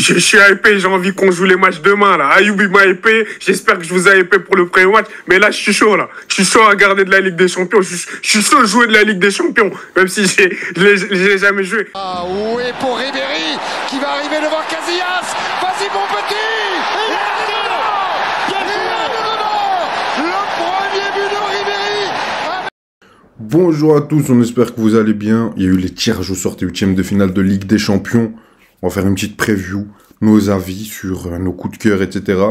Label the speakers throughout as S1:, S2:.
S1: je suis hypé, j'ai envie qu'on joue les matchs demain, là. Ayoub, il m'a hypé. J'espère que je vous ai hypé pour le premier match. Mais là, je suis chaud, là. Je suis chaud à regarder de la Ligue des Champions. Je suis chaud à jouer de la Ligue des Champions. Même si je l'ai jamais joué.
S2: Ah oui, pour Ribéry, qui va arriver devant Casillas. Vas-y, mon petit! Le premier but de Ribéry.
S3: Bonjour à tous, on espère que vous allez bien. Il y a eu les tirages au sort des huitièmes de finale de Ligue des Champions. On va faire une petite preview, nos avis sur nos coups de cœur, etc.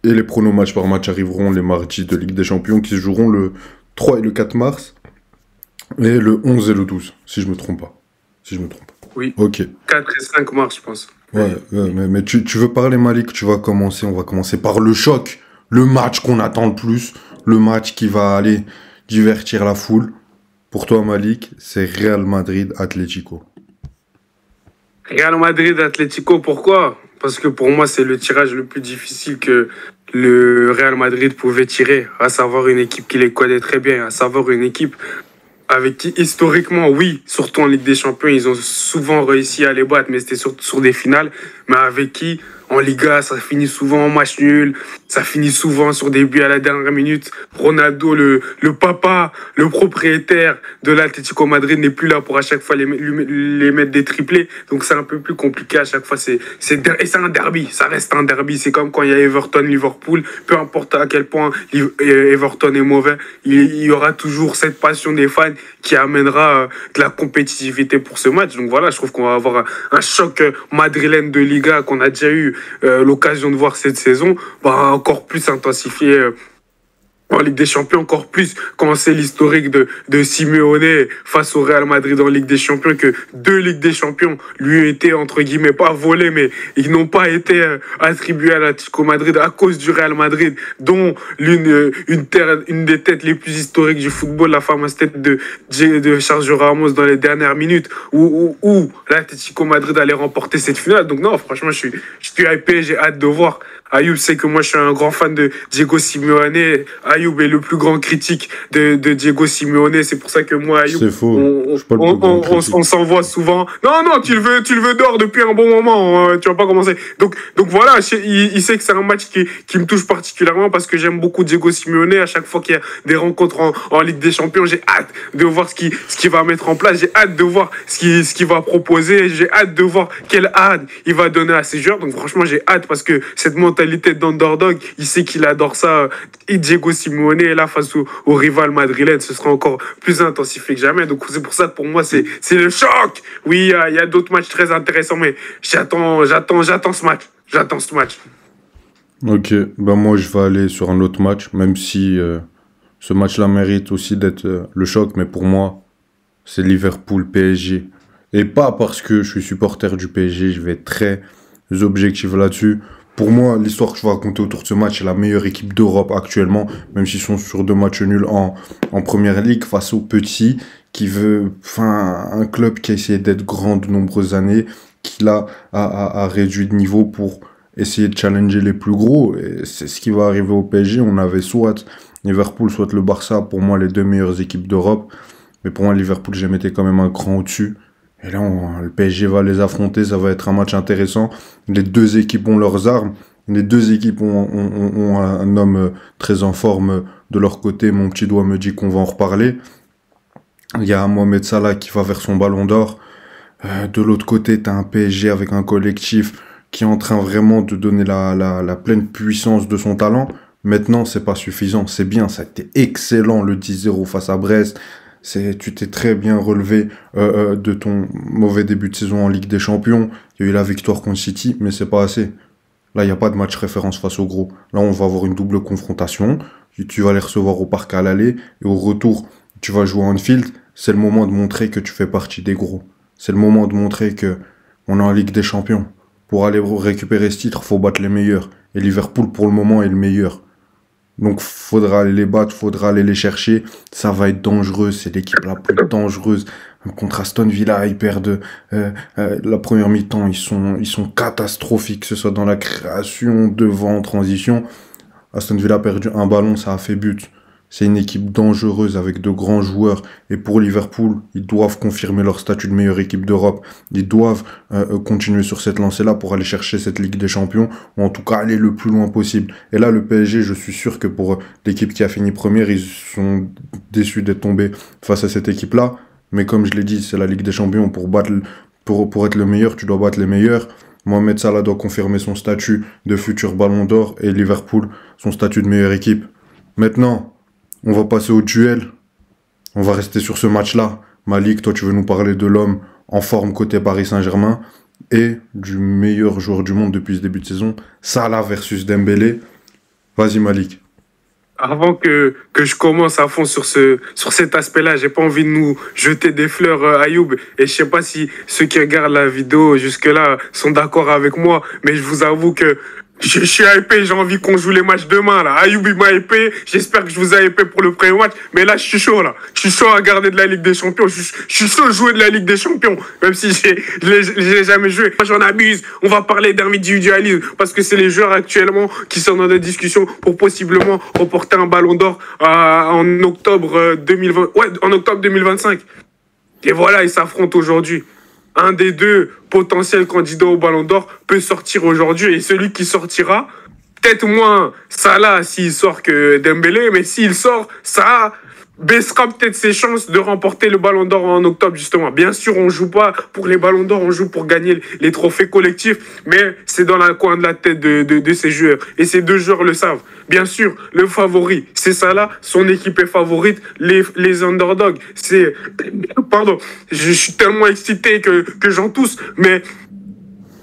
S3: Et les pronos match par match arriveront les mardis de Ligue des Champions qui se joueront le 3 et le 4 mars. Et le 11 et le 12, si je me trompe pas.
S1: Oui.
S3: Ok.
S1: 4 et 5 mars, je pense.
S3: Ouais, mais tu veux parler, Malik, tu vas commencer. On va commencer par le choc. Le match qu'on attend le plus. Le match qui va aller divertir la foule. Pour toi, Malik, c'est Real Madrid-Atlético.
S1: Real Madrid-Atlético, pourquoi? Parce que pour moi, c'est le tirage le plus difficile que le Real Madrid pouvait tirer. À savoir une équipe qui les connaît très bien. À savoir une équipe avec qui, historiquement, oui, surtout en Ligue des Champions, ils ont souvent réussi à les battre, mais c'était sur des finales. Mais avec qui, en Liga, ça finit souvent en match nul, ça finit souvent sur des buts à la dernière minute. Ronaldo, le papa, le propriétaire de l'Atlético Madrid n'est plus là pour à chaque fois les mettre des triplés. Donc c'est un peu plus compliqué à chaque fois. Et c'est un derby, ça reste un derby. C'est comme quand il y a Everton-Liverpool, peu importe à quel point Everton est mauvais, il y aura toujours cette passion des fans qui amènera de la compétitivité pour ce match. Donc voilà, je trouve qu'on va avoir un choc madrilène de Liga qu'on a déjà eu l'occasion de voir cette saison, va encore plus intensifié en Ligue des Champions, encore plus quand c'est l'historique de Simeone face au Real Madrid en Ligue des Champions, que deux Ligues des Champions lui ont été, entre guillemets, pas volées, mais ils n'ont pas été attribués à l'Atlético Madrid à cause du Real Madrid, dont une des têtes les plus historiques du football, la fameuse tête de Sergio Ramos dans les dernières minutes, où l'Atlético Madrid allait remporter cette finale. Donc non, franchement, je suis hypé, j'ai hâte de voir. Ayoub sait que moi je suis un grand fan de Diego Simeone. Ayoub est le plus grand critique de Diego Simeone. C'est pour ça que moi, Ayoub,
S3: c'est faux.
S1: on s'envoie souvent. Non, tu le veux dehors depuis un bon moment. Tu vas pas commencer. Donc voilà, il sait que c'est un match qui me touche particulièrement parce que j'aime beaucoup Diego Simeone. À chaque fois qu'il y a des rencontres en Ligue des Champions, j'ai hâte de voir ce qu'il va mettre en place. J'ai hâte de voir ce qu'il va proposer. J'ai hâte de voir quelle aide il va donner à ses joueurs. Donc franchement, j'ai hâte parce que cette mentalité d'underdog, il sait qu'il adore ça. Et Diego Simeone est là face au rival madrilène, ce sera encore plus intensifié que jamais. Donc c'est pour ça que pour moi c'est le choc. Oui, il y a d'autres matchs très intéressants, mais j'attends ce match. J'attends ce match.
S3: Ok, ben moi je vais aller sur un autre match, même si ce match-là mérite aussi d'être le choc, mais pour moi c'est Liverpool-PSG. Et pas parce que je suis supporter du PSG, je vais être très objectif là-dessus. Pour moi, l'histoire que je vais raconter autour de ce match, c'est la meilleure équipe d'Europe actuellement, même s'ils sont sur 2 matchs nuls en première ligue face aux petits, un club qui a essayé d'être grand de nombreuses années, qui là a réduit de niveau pour essayer de challenger les plus gros. Et c'est ce qui va arriver au PSG. On avait soit Liverpool, soit le Barça, pour moi les 2 meilleures équipes d'Europe. Mais pour moi, Liverpool, j'ai mettais quand même un cran au-dessus. Et là, le PSG va les affronter, ça va être un match intéressant. Les 2 équipes ont leurs armes. Les 2 équipes ont un homme très en forme de leur côté. Mon petit doigt me dit qu'on va en reparler. Il y a Mohamed Salah qui va vers son ballon d'or. De l'autre côté, tu as un PSG avec un collectif qui est en train vraiment de donner la pleine puissance de son talent. Maintenant, c'est pas suffisant. C'est bien, ça a été excellent le 10-0 face à Brest. Tu t'es très bien relevé de ton mauvais début de saison en Ligue des Champions. Il y a eu la victoire contre City, mais c'est pas assez. Là, il n'y a pas de match référence face au gros. Là, on va avoir une double confrontation. Tu vas les recevoir au parc à l'aller. Et au retour, tu vas jouer à Anfield. C'est le moment de montrer que tu fais partie des gros. C'est le moment de montrer que on est en Ligue des Champions. Pour aller récupérer ce titre, il faut battre les meilleurs. Et Liverpool, pour le moment, est le meilleur. Donc, faudra aller les battre, faudra aller les chercher. Ça va être dangereux. C'est l'équipe la plus dangereuse. Contre Aston Villa, ils perdent la première mi-temps. Ils sont catastrophiques, que ce soit dans la création, devant, en transition. Aston Villa a perdu un ballon, ça a fait but. C'est une équipe dangereuse avec de grands joueurs. Et pour Liverpool, ils doivent confirmer leur statut de meilleure équipe d'Europe. Ils doivent continuer sur cette lancée-là pour aller chercher cette Ligue des Champions, ou en tout cas aller le plus loin possible. Et là, le PSG, je suis sûr que pour l'équipe qui a fini première, ils sont déçus d'être tombés face à cette équipe-là. Mais comme je l'ai dit, c'est la Ligue des Champions. Pour être le meilleur, tu dois battre les meilleurs. Mohamed Salah doit confirmer son statut de futur Ballon d'Or et Liverpool son statut de meilleure équipe. Maintenant, on va passer au duel. On va rester sur ce match-là. Malik, toi, tu veux nous parler de l'homme en forme côté Paris Saint-Germain et du meilleur joueur du monde depuis ce début de saison, Salah versus Dembélé. Vas-y, Malik.
S1: Avant que je commence à fond sur cet aspect-là, j'ai pas envie de nous jeter des fleurs, Ayoub. Et je sais pas si ceux qui regardent la vidéo jusque-là sont d'accord avec moi, mais je vous avoue que je suis hypé, j'ai envie qu'on joue les matchs demain, là. Ayoub, il m'a hypé. J'espère que je vous ai hypé pour le premier match. Mais là, je suis chaud, là. Je suis chaud à regarder de la Ligue des Champions. Je suis chaud à jouer de la Ligue des Champions. Même si j'ai jamais joué. Moi, j'en abuse. On va parler d'individualisme. Parce que c'est les joueurs actuellement qui sont dans des discussions pour possiblement remporter un ballon d'or en octobre 2020. Ouais, en octobre 2025. Et voilà, ils s'affrontent aujourd'hui. Un des deux potentiels candidats au Ballon d'Or peut sortir aujourd'hui. Et celui qui sortira, peut-être moins Salah s'il sort que Dembélé, mais s'il sort, ça baissera peut-être ses chances de remporter le Ballon d'Or en octobre, justement. Bien sûr, on joue pas pour les Ballons d'Or, on joue pour gagner les trophées collectifs, mais c'est dans la coin de la tête de ces joueurs. Et ces deux joueurs le savent. Bien sûr, le favori, c'est Salah, son équipe est favorite, les underdogs, c'est... Pardon, je suis tellement excité que j'en tousse, mais...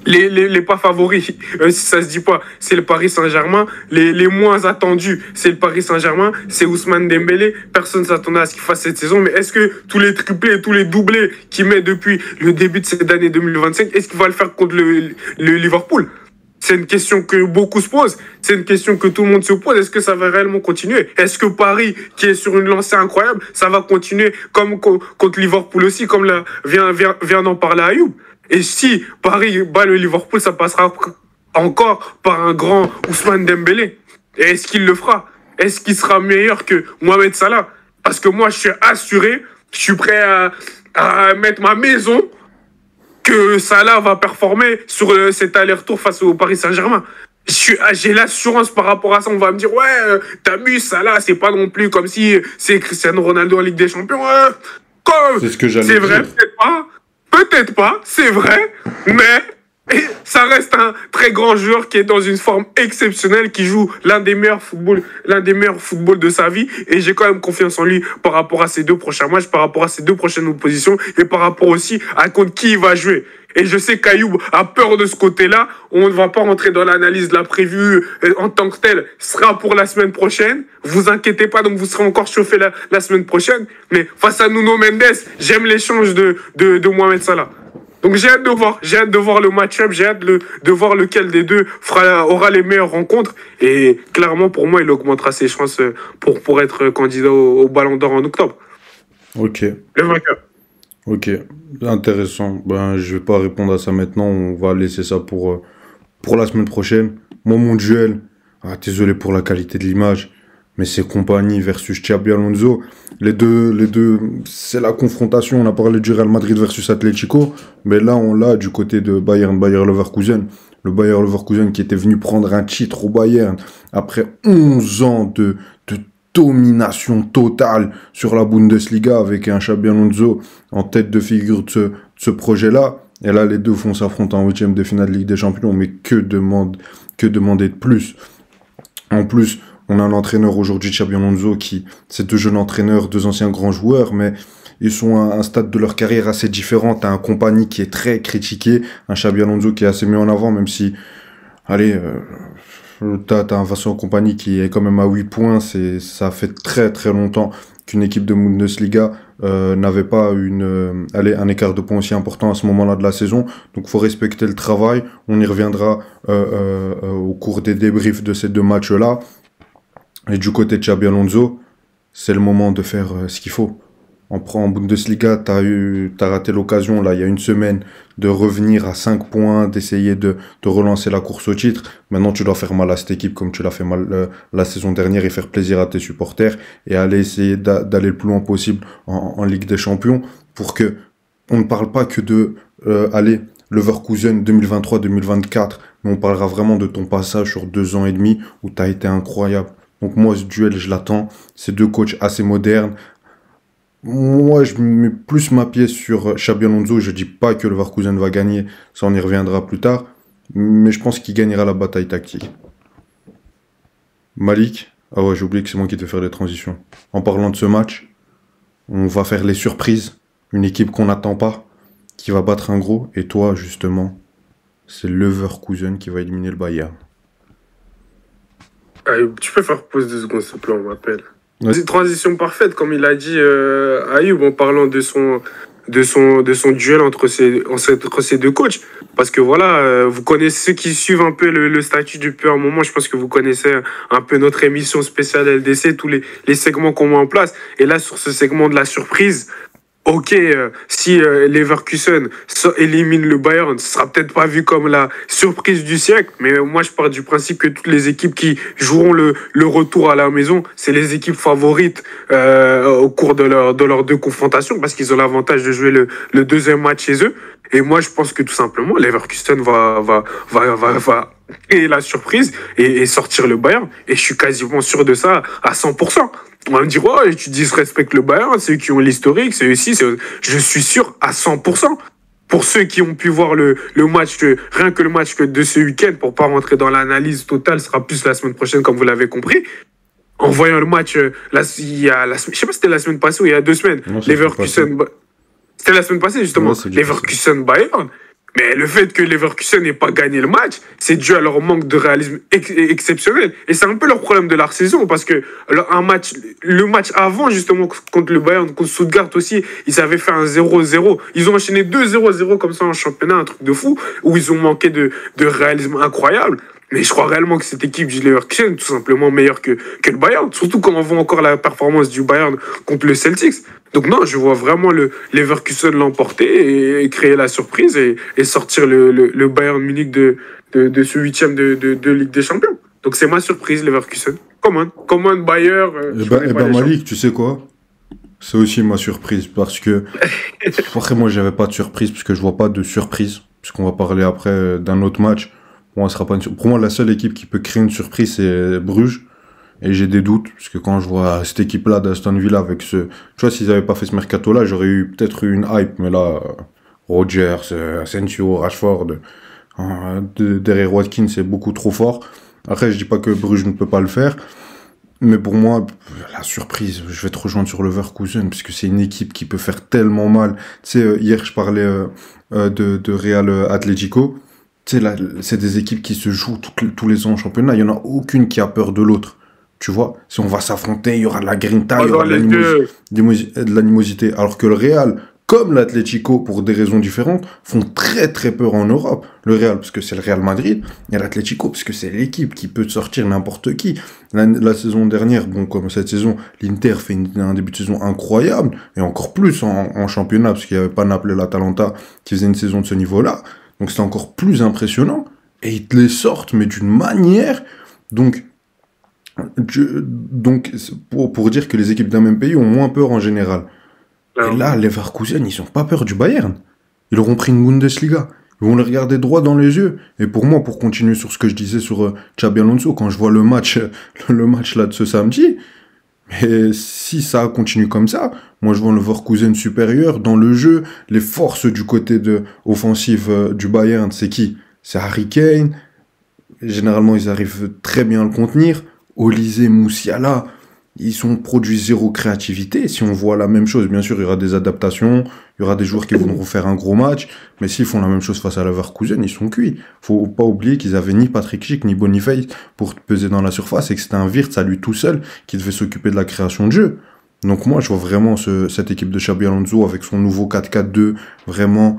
S1: Les pas favoris, si ça se dit pas, c'est le Paris Saint-Germain. Les moins attendus, c'est le Paris Saint-Germain, c'est Ousmane Dembélé. Personne s'attendait à ce qu'il fasse cette saison. Mais est-ce que tous les triplés, tous les doublés qu'il met depuis le début de cette année 2025, est-ce qu'il va le faire contre le Liverpool? C'est une question que beaucoup se posent. C'est une question que tout le monde se pose. Est-ce que ça va réellement continuer? Est-ce que Paris, qui est sur une lancée incroyable, ça va continuer comme contre Liverpool aussi, comme vient d'en parler Ayoub? Et si Paris bat le Liverpool, ça passera encore par un grand Ousmane Dembélé. Et est-ce qu'il le fera? Est-ce qu'il sera meilleur que Mohamed Salah? Parce que moi, je suis assuré, je suis prêt à mettre ma maison que Salah va performer sur cet aller-retour face au Paris Saint-Germain. J'ai l'assurance par rapport à ça. On va me dire, ouais, t'as vu, Salah, c'est pas non plus comme si c'est Cristiano Ronaldo en Ligue des Champions.
S3: C'est ce que j'allais dire.
S1: C'est vrai, peut-être pas. Peut-être pas, c'est vrai, mais ça reste un très grand joueur qui est dans une forme exceptionnelle, qui joue l'un des meilleurs footballs de sa vie. Et j'ai quand même confiance en lui par rapport à ses deux prochains matchs, par rapport à ses deux prochaines oppositions et par rapport aussi à contre qui il va jouer. Et je sais qu'Ayoub a peur de ce côté-là. On ne va pas rentrer dans l'analyse de la prévue en tant que telle. Ce sera pour la semaine prochaine. Vous inquiétez pas, donc vous serez encore chauffé la semaine prochaine. Mais face à Nuno Mendes, j'aime l'échange de Mohamed Salah. Donc j'ai hâte de voir. J'ai hâte de voir le match-up. J'ai hâte de voir lequel des deux aura les meilleures rencontres. Et clairement, pour moi, il augmentera ses chances pour être candidat au Ballon d'Or en octobre.
S3: Ok.
S1: Le vainqueur.
S3: Ok, intéressant. Ben, je vais pas répondre à ça maintenant. On va laisser ça pour la semaine prochaine. Moi, mon duel, désolé pour la qualité de l'image, mais c'est Compagnie versus Xabi Alonso. Les deux, c'est la confrontation. On a parlé du Real Madrid versus Atlético, mais là, on l'a du côté de Bayer Leverkusen. Le Bayer Leverkusen qui était venu prendre un titre au Bayern après 11 ans de domination totale sur la Bundesliga avec un Xabi Alonso en tête de figure de ce projet-là. Et là, les deux vont s'affronter en 8e de finale de Ligue des Champions. Mais que demander de plus? En plus, on a un entraîneur aujourd'hui, Xabi Alonso, c'est deux jeunes entraîneurs, deux anciens grands joueurs, mais ils sont à un stade de leur carrière assez différent. T'as un Compagnie qui est très critiqué, un Xabi Alonso qui est assez mis en avant, même si, t'as un Vincent Compagnie qui est quand même à 8 points. Ça fait très très longtemps qu'une équipe de Bundesliga n'avait pas un écart de points aussi important à ce moment-là de la saison. Donc il faut respecter le travail. On y reviendra au cours des débriefs de ces deux matchs-là. Et du côté de Xabi Alonso, c'est le moment de faire ce qu'il faut. En Bundesliga, t'as raté l'occasion, là, il y a une semaine, de revenir à 5 points, d'essayer de relancer la course au titre. Maintenant, tu dois faire mal à cette équipe comme tu l'as fait mal la saison dernière et faire plaisir à tes supporters et aller essayer d'aller le plus loin possible en Ligue des Champions pour que on ne parle pas que de, Leverkusen 2023-2024, mais on parlera vraiment de ton passage sur 2 ans et demi où tu as été incroyable. Donc moi, ce duel, je l'attends. C'est deux coachs assez modernes. Moi, je mets plus ma pièce sur Xabi Alonso. Je dis pas que le Leverkusen va gagner, ça on y reviendra plus tard. Mais je pense qu'il gagnera la bataille tactique. Malik, ah ouais, j'ai oublié que c'est moi qui te faire les transitions. En parlant de ce match, on va faire les surprises. Une équipe qu'on n'attend pas, qui va battre un gros. Et toi, justement, c'est Leverkusen qui va éliminer le Bayern.
S1: Tu peux faire pause 2 secondes, s'il te plaît, on m'appelle.
S3: Ouais.
S1: C'est une transition parfaite, comme il a dit Ayoub, en parlant de son duel entre ces deux coachs. Parce que voilà, vous connaissez, ceux qui suivent un peu le statut depuis un moment, je pense que vous connaissez un peu notre émission spéciale LDC, tous les segments qu'on met en place. Et là, sur ce segment de la surprise, ok, si Leverkusen élimine le Bayern, ce sera peut-être pas vu comme la surprise du siècle, mais moi je pars du principe que toutes les équipes qui joueront le retour à la maison, c'est les équipes favorites au cours de leurs 2 confrontations, parce qu'ils ont l'avantage de jouer le deuxième match chez eux. Et moi je pense que tout simplement Leverkusen va créer la surprise et sortir le Bayern. Et je suis quasiment sûr de ça à 100%. On va me dire, ouais, tu disrespectes le Bayern, c'est eux qui ont l'historique, c'est eux aussi. Je suis sûr à 100%. Pour ceux qui ont pu voir le match, rien que le match de ce week-end, pour pas rentrer dans l'analyse totale, sera plus la semaine prochaine, comme vous l'avez compris. En voyant le match, je sais pas si c'était la semaine passée ou il y a 2 semaines,
S3: Non,
S1: Leverkusen, c'était la semaine passée justement,
S3: Ouais,
S1: Leverkusen Bayern. Mais le fait que Leverkusen n'ait pas gagné le match, c'est dû à leur manque de réalisme exceptionnel. Et c'est un peu leur problème de la saison, parce que le match avant, justement, contre le Bayern, contre Stuttgart aussi, ils avaient fait un 0-0. Ils ont enchaîné 2-0-0 comme ça en championnat, un truc de fou, où ils ont manqué de réalisme incroyable. Mais je crois réellement que cette équipe du Leverkusen est tout simplement meilleure que le Bayern. Surtout quand on voit encore la performance du Bayern contre le Celtics. Donc non, je vois vraiment le Leverkusen l'emporter et créer la surprise et sortir le Bayern Munich de ce 8e de Ligue des Champions. Donc c'est ma surprise, Leverkusen. Common Bayern.
S3: Malik, tu sais quoi? C'est aussi ma surprise parce que après moi j'avais pas de surprise parce que je vois pas de surprise puisqu'on va parler après d'un autre match. Bon, sera pas pour moi, la seule équipe qui peut créer une surprise, c'est Bruges. Et j'ai des doutes, parce que quand je vois cette équipe-là d'Aston Villa avec ce... Tu vois, s'ils n'avaient pas fait ce mercato-là, j'aurais peut-être eu une hype. Mais là, Rodgers, Asensio, Rashford, derrière Watkins, c'est beaucoup trop fort. Après, je dis pas que Bruges ne peut pas le faire. Mais pour moi, la surprise, je vais te rejoindre sur Leverkusen, parce que c'est une équipe qui peut faire tellement mal. Tu sais, hier, je parlais de Real Atlético. Tu sais, là, c'est des équipes qui se jouent tous les ans en championnat. Il n'y en a aucune qui a peur de l'autre. Tu vois, si on va s'affronter, il y aura de la grinta, il y aura de l'animosité. Alors que le Real, comme l'Atlético, pour des raisons différentes, font très très peur en Europe. Le Real, parce que c'est le Real Madrid, et l'Atlético, parce que c'est l'équipe qui peut sortir n'importe qui. La saison dernière, bon, comme cette saison, l'Inter fait un début de saison incroyable, et encore plus en championnat, parce qu'il n'y avait pas Naples et l'Atalanta qui faisaient une saison de ce niveau-là. Donc c'est encore plus impressionnant. Et ils te les sortent, mais d'une manière. Donc pour dire que les équipes d'un même pays ont moins peur en général. Et là, les Leverkusen, ils n'ont pas peur du Bayern. Ils auront pris une Bundesliga. Ils vont les regarder droit dans les yeux. Et pour moi, pour continuer sur ce que je disais sur Xabi Alonso, quand je vois le match là de ce samedi, mais si ça continue comme ça, moi je vois le Leverkusen supérieur dans le jeu. Les forces du côté offensif du Bayern, c'est qui? C'est Harry Kane. Généralement, ils arrivent très bien à le contenir. Olise, Moussiala, ils ont produit zéro créativité. Si on voit la même chose, bien sûr, il y aura des adaptations, il y aura des joueurs qui vont refaire un gros match, mais s'ils font la même chose face à Leverkusen, ils sont cuits. Faut pas oublier qu'ils avaient ni Patrick Schick ni Boniface pour peser dans la surface et que c'était un Wirtz à lui tout seul qui devait s'occuper de la création de jeu. Donc moi, je vois vraiment cette équipe de Xabi Alonso avec son nouveau 4-4-2 vraiment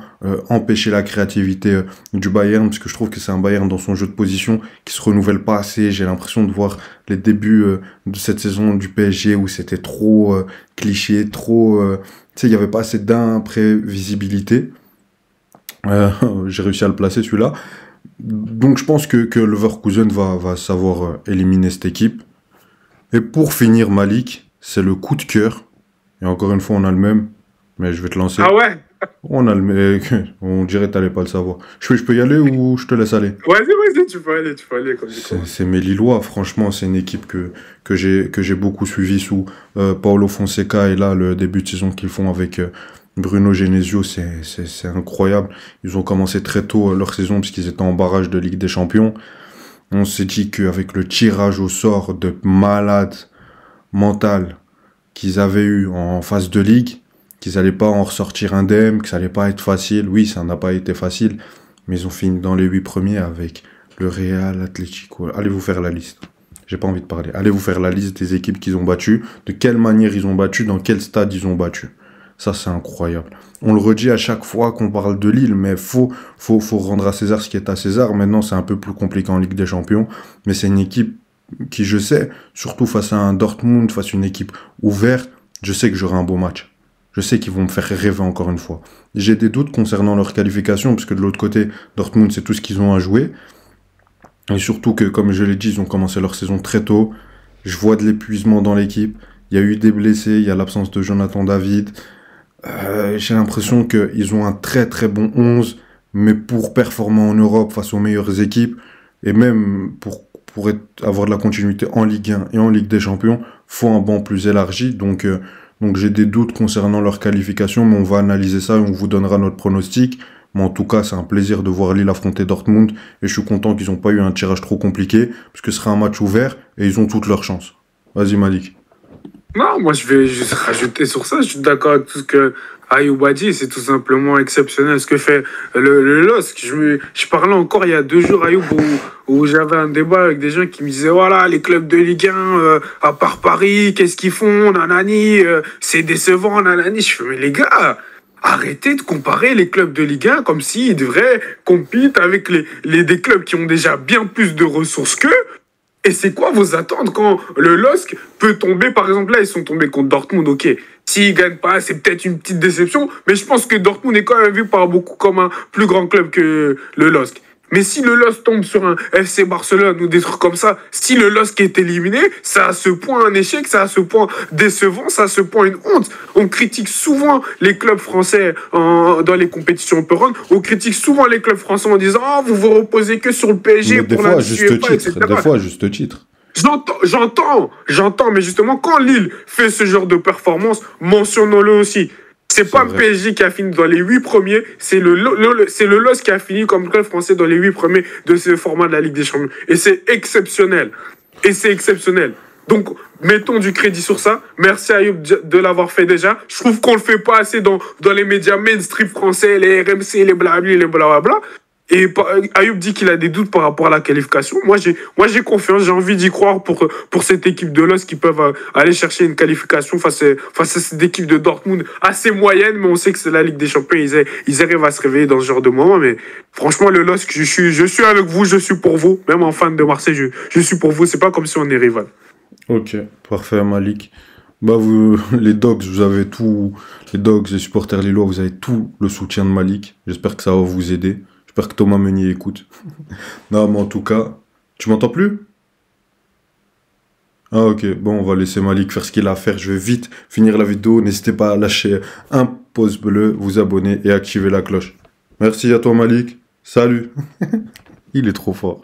S3: empêcher la créativité du Bayern, parce que je trouve que c'est un Bayern dans son jeu de position qui se renouvelle pas assez. J'ai l'impression de voir les débuts de cette saison du PSG où c'était trop cliché, trop... tu sais, il y avait pas assez d'imprévisibilité. J'ai réussi à le placer celui-là. Donc je pense que Leverkusen va savoir éliminer cette équipe. Et pour finir, Malik, c'est le coup de cœur. Et encore une fois, on a le même. Mais je vais te lancer.
S1: Ah ouais?
S3: On a le même. On dirait que t'allais pas le savoir. Je peux y aller ou je te laisse aller?
S1: Vas-y, tu peux aller.
S3: C'est mes Lillois. Franchement, c'est une équipe que j'ai beaucoup suivi sous Paulo Fonseca. Et là, le début de saison qu'ils font avec Bruno Genesio, c'est incroyable. Ils ont commencé très tôt leur saison puisqu'ils étaient en barrage de Ligue des Champions. On s'est dit qu'avec le tirage au sort de malade mental qu'ils avaient eu en phase de ligue, qu'ils n'allaient pas en ressortir indemne, que ça n'allait pas être facile. Oui, ça n'a pas été facile, mais ils ont fini dans les 8 premiers avec le Real, Atlético. Allez vous faire la liste. J'ai pas envie de parler. Allez vous faire la liste des équipes qu'ils ont battues, de quelle manière ils ont battu, dans quel stade ils ont battu. Ça, c'est incroyable. On le redit à chaque fois qu'on parle de Lille, mais faut rendre à César ce qui est à César. Maintenant, c'est un peu plus compliqué en Ligue des Champions, mais c'est une équipe qui, je sais, surtout face à un Dortmund, face à une équipe ouverte, je sais que j'aurai un beau match. Je sais qu'ils vont me faire rêver encore une fois. J'ai des doutes concernant leur qualification, parce que de l'autre côté, Dortmund, c'est tout ce qu'ils ont à jouer. Et surtout que, comme je l'ai dit, ils ont commencé leur saison très tôt. Je vois de l'épuisement dans l'équipe. Il y a eu des blessés, il y a l'absence de Jonathan David. J'ai l'impression qu'ils ont un très très bon 11, mais pour performer en Europe face aux meilleures équipes, et même pour avoir de la continuité en Ligue 1 et en Ligue des Champions, faut un banc plus élargi. Donc j'ai des doutes concernant leur qualification, mais on va analyser ça et on vous donnera notre pronostic. Mais en tout cas, c'est un plaisir de voir Lille affronter Dortmund, et je suis content qu'ils n'ont pas eu un tirage trop compliqué, parce que ce sera un match ouvert, et ils ont toutes leurs chances. Vas-y Malik.
S1: Non, moi je vais juste rajouter sur ça. Je suis d'accord avec tout ce que Ayoub a dit. C'est tout simplement exceptionnel ce que fait le LOSC. Je parlais encore il y a 2 jours, Ayoub, où j'avais un débat avec des gens qui me disaient voilà, les clubs de Ligue 1, à part Paris, qu'est-ce qu'ils font, nanani, c'est décevant, nanani. Je fais mais les gars, arrêtez de comparer les clubs de Ligue 1 comme s'ils devraient compétir avec des clubs qui ont déjà bien plus de ressources qu'eux. Et c'est quoi vos attentes quand le LOSC peut tomber, par exemple, là, ils sont tombés contre Dortmund, ok. S'ils gagnent pas, c'est peut-être une petite déception, mais je pense que Dortmund est quand même vu par beaucoup comme un plus grand club que le LOSC. Mais si le LOSC tombe sur un FC Barcelone ou des trucs comme ça, si le LOSC est éliminé, ça a à ce point un échec, ça a à ce point décevant, ça a à ce point une honte. On critique souvent les clubs français dans les compétitions européennes, on critique souvent les clubs français en disant « Ah, vous vous reposez que sur le PSG
S3: mais
S1: pour la
S3: UEFA, etc. » Des fois, à juste titre.
S1: J'entends, mais justement, quand Lille fait ce genre de performance, mentionnons-le aussi. C'est pas le PSG qui a fini dans les 8 premiers, c'est le LOSC qui a fini comme club français dans les 8 premiers de ce format de la Ligue des Champions. Et c'est exceptionnel. Donc, mettons du crédit sur ça. Merci à Ayoub de l'avoir fait déjà. Je trouve qu'on le fait pas assez dans les médias mainstream français, les RMC, les blabli, les blablabla. Et Ayoub dit qu'il a des doutes par rapport à la qualification. Moi, j'ai confiance, j'ai envie d'y croire pour cette équipe de LOSC qui peuvent aller chercher une qualification face à cette équipe de Dortmund assez moyenne, mais on sait que c'est la Ligue des Champions, ils arrivent à se réveiller dans ce genre de moment. Mais franchement, le LOSC, je suis avec vous, je suis pour vous. Même en fan de Marseille, je suis pour vous. C'est pas comme si on est rival.
S3: Ok, parfait Malik. Bah vous, les Dogs, vous avez tout. Les Dogs, les supporters lillois, vous avez tout le soutien de Malik. J'espère que ça va vous aider. J'espère que Thomas Meunier écoute. Non, mais en tout cas... Tu m'entends plus? Ah ok, bon, on va laisser Malik faire ce qu'il a à faire. Je vais vite finir la vidéo. N'hésitez pas à lâcher un pouce bleu, vous abonner et activer la cloche. Merci à toi Malik. Salut. Il est trop fort.